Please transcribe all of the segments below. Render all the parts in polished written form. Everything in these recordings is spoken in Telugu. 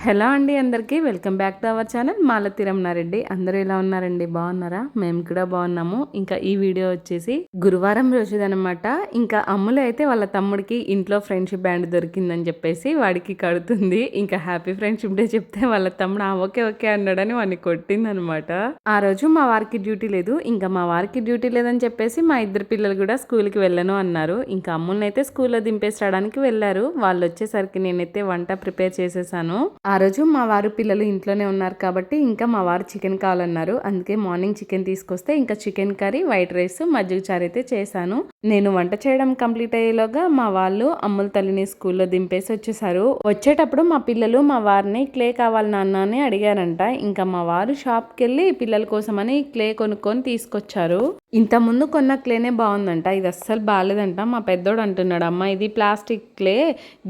హలో అండి అందరికీ welcome back to our channel Malathi Ramana Reddy. అందరూ ఎలా ఉన్నారండి? బాగున్నారా? మేము కూడా బాగున్నాము. ఇంకా ఈ వీడియో వచ్చేసి గురువారం రోజుదనమాట. ఇంకా అమ్ములు అయితే వాళ్ళ తమ్ముడికి ఇంట్లో ఫ్రెండ్షిప్ బ్యాండ్ దొరికిందని చెప్పేసి వాడికి కడుతుంది. ఇంకా హ్యాపీ ఫ్రెండ్షిప్ డే చెప్తే వాళ్ళ తమ్ముడు ఓకే ఓకే అన్నాడని వాడిని కొట్టిందనమాట. ఆ రోజు మా వారికి డ్యూటీ లేదు. ఇంకా మా వారికి డ్యూటీ లేదని చెప్పేసి మా ఇద్దరు పిల్లలు కూడా స్కూల్కి వెళ్ళను అన్నారు. ఇంకా అమ్ముల్ని అయితే స్కూల్లో దింపేసడానికి వెళ్ళారు. వాళ్ళు వచ్చేసరికి నేనైతే వంట ప్రిపేర్ చేసేసాను. ఆ రోజు మా వారు పిల్లలు ఇంట్లోనే ఉన్నారు కాబట్టి ఇంకా మా వారు చికెన్ కావాలన్నారు. అందుకే మార్నింగ్ చికెన్ తీసుకొస్తే ఇంకా చికెన్ కర్రీ, వైట్ రైస్, మజ్జిగ చారు అయితే చేశాను. నేను వంట చేయడం కంప్లీట్ అయ్యేలోగా మా వాళ్ళు అమ్ముల తల్లిని స్కూల్లో దింపేసి వచ్చేసారు. వచ్చేటప్పుడు మా పిల్లలు మా వారిని క్లే కావాలి నాన్న అని అడిగారంట. ఇంకా మా వారు షాప్కి వెళ్ళి పిల్లల కోసమని క్లే కొనుక్కొని తీసుకొచ్చారు. ఇంత ముందు కొన్న క్లేనే బాగుందంట, ఇది అస్సలు బాగాలేదంట. మా పెద్దోడు అంటున్నాడు, అమ్మ ఇది ప్లాస్టిక్ క్లే,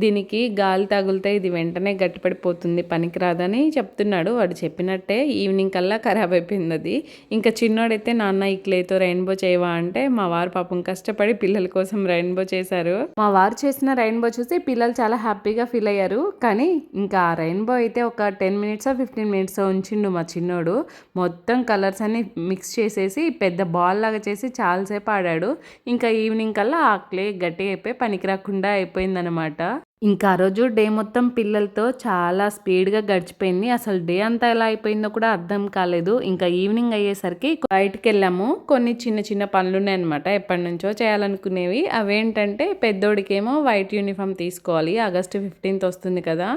దీనికి గాలి తగిలితే ఇది వెంటనే గట్టిపడిపోతుంది, పనికిరాదని చెప్తున్నాడు. వాడు చెప్పినట్టే ఈవినింగ్ కల్లా ఖరాబ్ అయిపోయింది అది. ఇంకా చిన్నోడైతే నాన్న ఈ క్లేతో రెయిన్బో చేయవా అంటే మా వారు పాపం కష్టపడి పిల్లల కోసం రెయిన్బో చేశారు. మా వారు చేసిన రెయిన్బో చూసి పిల్లలు చాలా హ్యాపీగా ఫీల్ అయ్యారు. కానీ ఇంకా ఆ రెయిన్బో అయితే ఒక 10 మినిట్స్ 15 మినిట్స్ ఉంచిండు మా చిన్నోడు. మొత్తం కలర్స్ అన్ని మిక్స్ చేసేసి పెద్ద బాల్ లాగా చేసి చాలాసేపు ఆడాడు. ఇంకా ఈవినింగ్ కల్లా ఆ క్లే గట్టిగా అయిపోయి పనికి రాకుండా అయిపోయిందనమాట. ఇంకా ఆ రోజు డే మొత్తం పిల్లలతో చాలా స్పీడ్గా గడిచిపోయింది. అసలు డే అంతా ఎలా అయిపోయిందో కూడా అర్థం కాలేదు. ఇంకా ఈవినింగ్ అయ్యేసరికి బయటికి వెళ్ళాము. కొన్ని చిన్న చిన్న పనులు ఉన్నాయన్నమాట, ఎప్పటి నుంచో చేయాలనుకునేవి. అవేంటంటే పెద్దోడికేమో వైట్ యూనిఫామ్ తీసుకోవాలి, ఆగస్టు 15th వస్తుంది కదా.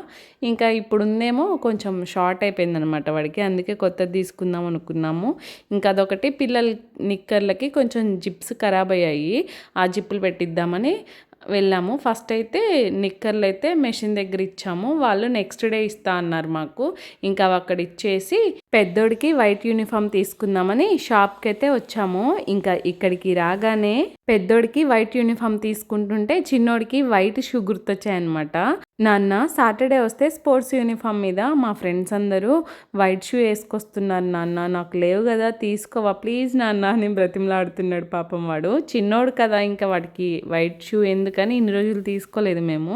ఇంకా ఇప్పుడుందేమో కొంచెం షార్ట్ అయిపోయిందనమాట వాడికి, అందుకే కొత్తది తీసుకుందాం అనుకున్నాము. ఇంకా అదొకటి, పిల్లల నిక్కర్లకి కొంచెం జిప్స్ ఖరాబ్ అయ్యాయి, ఆ జిప్పులు పెట్టిద్దామని వెళ్ళాము. ఫస్ట్ అయితే నిక్కర్లు అయితే మెషిన్ దగ్గర ఇచ్చాము. వాళ్ళు నెక్స్ట్ డే ఇస్తా అన్నారు మాకు. ఇంకా అక్కడ ఇచ్చేసి పెద్దోడికి వైట్ యూనిఫామ్ తీసుకుందామని షాప్కి అయితే వచ్చాము. ఇంకా ఇక్కడికి రాగానే పెద్దోడికి వైట్ యూనిఫామ్ తీసుకుంటుంటే చిన్నోడికి వైట్ షూ గుర్తొచ్చాయన్నమాట. నాన్న సాటర్డే వస్తే స్పోర్ట్స్ యూనిఫామ్ మీద మా ఫ్రెండ్స్ అందరూ వైట్ షూ వేసుకొస్తున్నారు నాన్న, నాకు లేవు కదా, తీసుకోవా ప్లీజ్ నాన్న అని బ్రతిమలాడుతున్నాడు పాపం వాడు. చిన్నోడు కదా, ఇంకా వాడికి వైట్ షూ ఎందుకని ఇన్ని రోజులు తీసుకోలేదు మేము.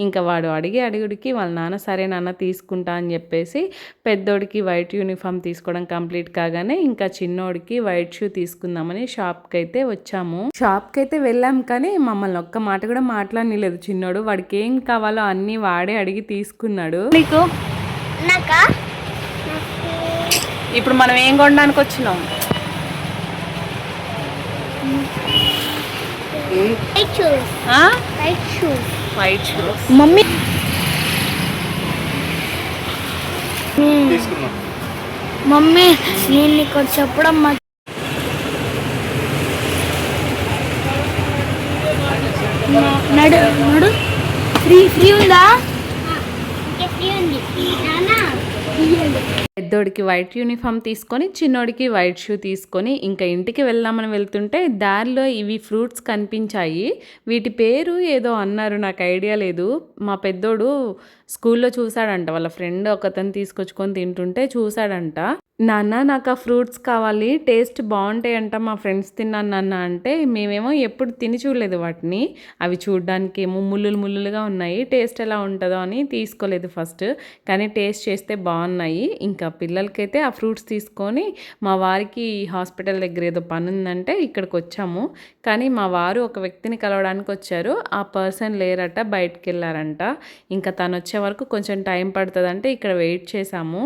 ఇంకా వాడు అడుగుడికి వాళ్ళ నాన్న సరే నాన్న తీసుకుంటా అని చెప్పేసి పెద్దోడికి వైట్ యూనిఫామ్ తీసుకోవడం కంప్లీట్ కాగానే ఇంకా చిన్నోడికి వైట్ షూ తీసుకుందామని షాప్కి అయితే వచ్చాము. షాప్కి అయితే వెళ్ళాం కానీ మమ్మల్ని ఒక్క మాట కూడా మాట్లాడలేదు చిన్నోడు. వాడికి ఏం కావాలో అన్నీ వాడే అడిగి తీసుకున్నాడు. ఇప్పుడు మనం ఏం కొనడానికి వచ్చినాం? వైట్ షూస్ మమ్మీ మమ్మీ నేను ఇక్కడ చెప్పడం నడు నడు ఫ్రీ ఉందా? పెద్దోడికి వైట్ యూనిఫామ్ తీసుకొని చిన్నోడికి వైట్ షూ తీసుకొని ఇంకా ఇంటికి వెళ్దామని వెళ్తుంటే దారిలో ఇవి ఫ్రూట్స్ కనిపించాయి. వీటి పేరు ఏదో అన్నారు, నాకు ఐడియా లేదు. మా పెద్దోడు స్కూల్లో చూశాడంట, వాళ్ళ ఫ్రెండ్ ఒకతను తీసుకొచ్చుకొని తింటుంటే చూశాడంట. నాన్న నాకు ఆ ఫ్రూట్స్ కావాలి, టేస్ట్ బాగుంటాయంట, మా ఫ్రెండ్స్ తిన్నాను నాన్న అంటే, మేమేమో ఎప్పుడు తిని చూడలేదు వాటిని. అవి చూడడానికి ఏమో ముళ్ళులుగా ఉన్నాయి, టేస్ట్ ఎలా ఉంటుందో అని తీసుకోలేదు ఫస్ట్. కానీ టేస్ట్ చేస్తే బాగున్నాయి. ఇంకా పిల్లలకైతే ఆ ఫ్రూట్స్ తీసుకొని మా వారికి హాస్పిటల్ దగ్గర ఏదో పని ఉందంటే ఇక్కడికి వచ్చాము. కానీ మా వారు ఒక వ్యక్తిని కలవడానికి వచ్చారు, ఆ పర్సన్ లేరట, బయటికి వెళ్ళారంట. ఇంకా తను వచ్చే వరకు కొంచెం టైం పడుతుందంటే ఇక్కడ వెయిట్ చేసాము.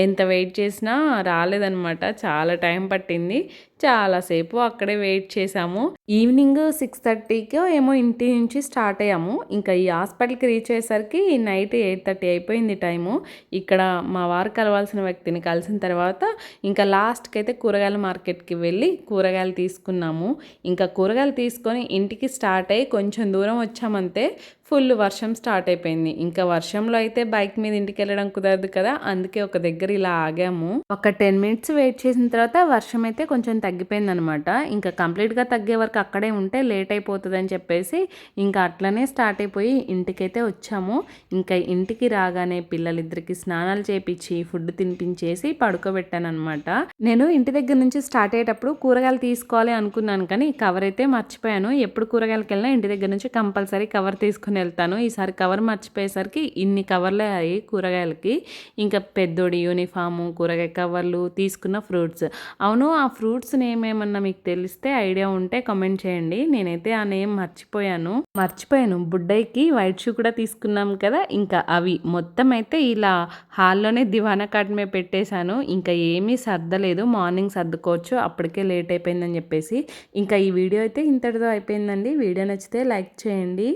ఎంత వెయిట్ చేసినా రాలేదనమాట, చాలా టైం పట్టింది. చాలాసేపు అక్కడే వెయిట్ చేసాము. ఈవినింగ్ 6:30కి ఏమో ఇంటి నుంచి స్టార్ట్ అయ్యాము. ఇంకా ఈ హాస్పిటల్కి రీచ్ అయ్యేసరికి నైట్ 8:30 అయిపోయింది టైము. ఇక్కడ మా వారు కలవాల్సిన వ్యక్తిని కలిసిన తర్వాత ఇంకా లాస్ట్కి అయితే కూరగాయల మార్కెట్కి వెళ్ళి కూరగాయలు తీసుకున్నాము. ఇంకా కూరగాయలు తీసుకొని ఇంటికి స్టార్ట్ అయ్యి కొంచెం దూరం వచ్చామంతే ఫుల్ వర్షం స్టార్ట్ అయిపోయింది. ఇంకా వర్షంలో అయితే బైక్ మీద ఇంటికి వెళ్ళడం కుదరదు కదా, అందుకే ఒక దగ్గర ఇలా ఆగాము. ఒక 10 మినిట్స్ వెయిట్ చేసిన తర్వాత వర్షం అయితే కొంచెం తగ్గిపోయిందనమాట. ఇంకా కంప్లీట్‌గా తగ్గే వరకు అక్కడే ఉంటే లేట్ అయిపోతదని చెప్పేసి ఇంకా అట్లనే స్టార్ట్ అయిపోయి ఇంటికైతే వచ్చాము. ఇంకా ఇంటికి రాగానే పిల్లలిద్దరికీ స్నానాలు చేపిచ్చి, ఫుడ్ తినిపించేసి పడుకోబెట్టాననమాట. నేను ఇంటి దగ్గర నుంచి స్టార్ట్ అయ్యేటప్పుడు కూరగాయలు తీసుకోవాలి అనుకున్నాను కానీ కవర్ అయితే మర్చిపోయాను. ఎప్పుడు కూరగాయలకెళ్ళినా ఇంటి దగ్గర నుంచి కంపల్సరీ కవర్ తీసుకొని వెళ్తాను. ఈసారి కవర్ మర్చిపోయేసరికి ఇన్ని కవర్లే అయ్యాయి కూరగాయలకి. ఇంకా పెద్దోడి యూనిఫాము, కూరగాయ కవర్లు, తీసుకున్న ఫ్రూట్స్. అవును, ఆ ఫ్రూట్స్ నేమ్ ఏమన్నా మీకు తెలిస్తే ఐడియా ఉంటే కామెంట్ చేయండి. నేనైతే ఆ నేమ్ మర్చిపోయాను. బుడ్డయ్యకి వైట్ షూ కూడా తీసుకున్నాం కదా, ఇంకా అవి మొత్తం అయితే ఇలా హాల్లోనే దివానా కాట్ మీద పెట్టేశాను. ఇంకా ఏమీ సర్దలేదు, మార్నింగ్ సర్దుకోవచ్చు, అప్పటికే లేట్ అయిపోయిందని చెప్పేసి. ఇంకా ఈ వీడియో అయితే ఇంతటితో అయిపోయిందండి. వీడియో నచ్చితే లైక్ చేయండి.